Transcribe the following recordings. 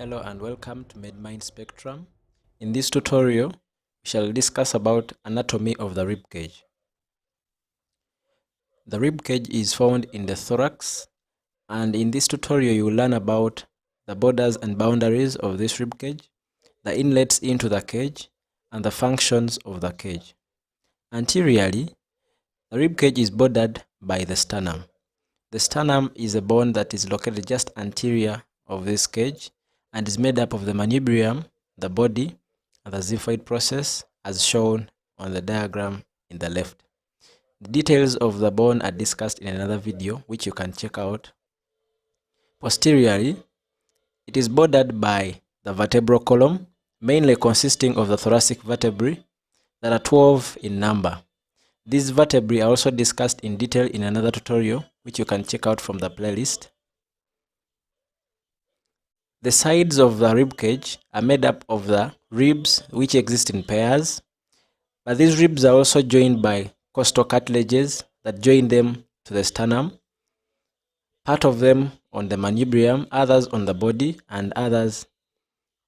Hello and welcome to MedMind Spectrum. In this tutorial, we shall discuss about anatomy of the rib cage. The rib cage is found in the thorax, and in this tutorial you will learn about the borders and boundaries of this rib cage, the inlets into the cage, and the functions of the cage. Anteriorly, the rib cage is bordered by the sternum. The sternum is a bone that is located just anterior of this cage and is made up of the manubrium, the body, and the xiphoid process as shown on the diagram in the left. The details of the bone are discussed in another video which you can check out. Posteriorly, it is bordered by the vertebral column, mainly consisting of the thoracic vertebrae that are 12 in number. These vertebrae are also discussed in detail in another tutorial which you can check out from the playlist. The sides of the rib cage are made up of the ribs which exist in pairs, but these ribs are also joined by costal cartilages that join them to the sternum, part of them on the manubrium, others on the body, and others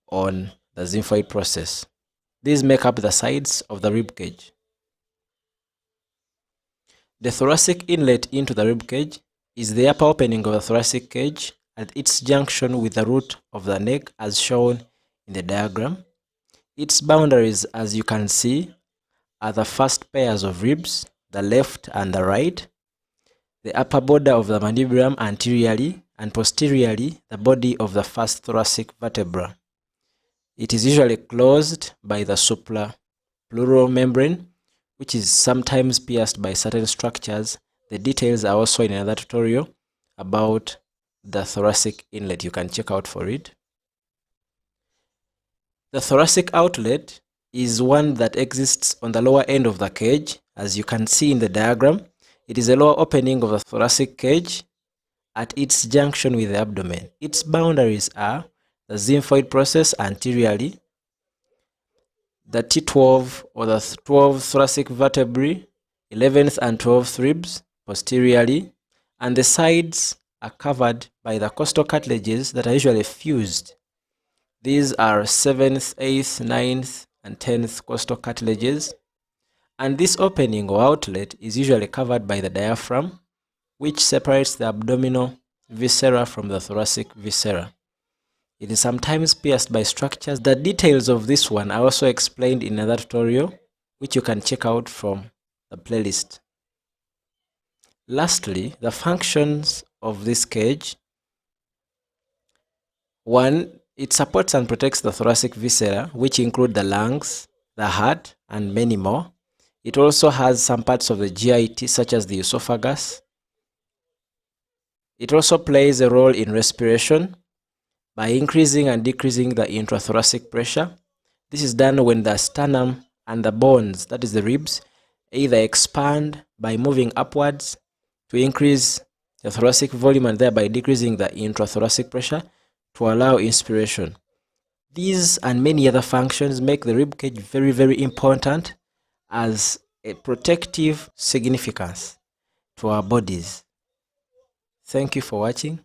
on the xiphoid process. These make up the sides of the rib cage. The thoracic inlet into the rib cage is the upper opening of the thoracic cage at its junction with the root of the neck as shown in the diagram. Its boundaries, as you can see, are the first pairs of ribs, the left and the right, the upper border of the manubrium anteriorly, and posteriorly the body of the first thoracic vertebra. It is usually closed by the suprapleural membrane, which is sometimes pierced by certain structures. The details are also in another tutorial about the thoracic inlet. You can check out for it. The thoracic outlet is one that exists on the lower end of the cage. As you can see in the diagram, it is a lower opening of the thoracic cage at its junction with the abdomen. Its boundaries are the xiphoid process anteriorly, the T12 or the 12 thoracic vertebrae, 11th and 12th ribs posteriorly, and the sides are covered by the costal cartilages that are usually fused. These are 7th, 8th, 9th, and 10th costal cartilages, and this opening or outlet is usually covered by the diaphragm, which separates the abdominal viscera from the thoracic viscera. It is sometimes pierced by structures. The details of this one are also explained in another tutorial, which you can check out from the playlist. Lastly, the functions of this cage. 1. It supports and protects the thoracic viscera, which include the lungs, the heart, and many more. It also has some parts of the GIT, such as the esophagus. It also plays a role in respiration by increasing and decreasing the intrathoracic pressure. This is done when the sternum and the bones, that is the ribs, either expand by moving upwards to increase the thoracic volume and thereby decreasing the intrathoracic pressure to allow inspiration. These and many other functions make the rib cage very, very important as a protective significance to our bodies. Thank you for watching.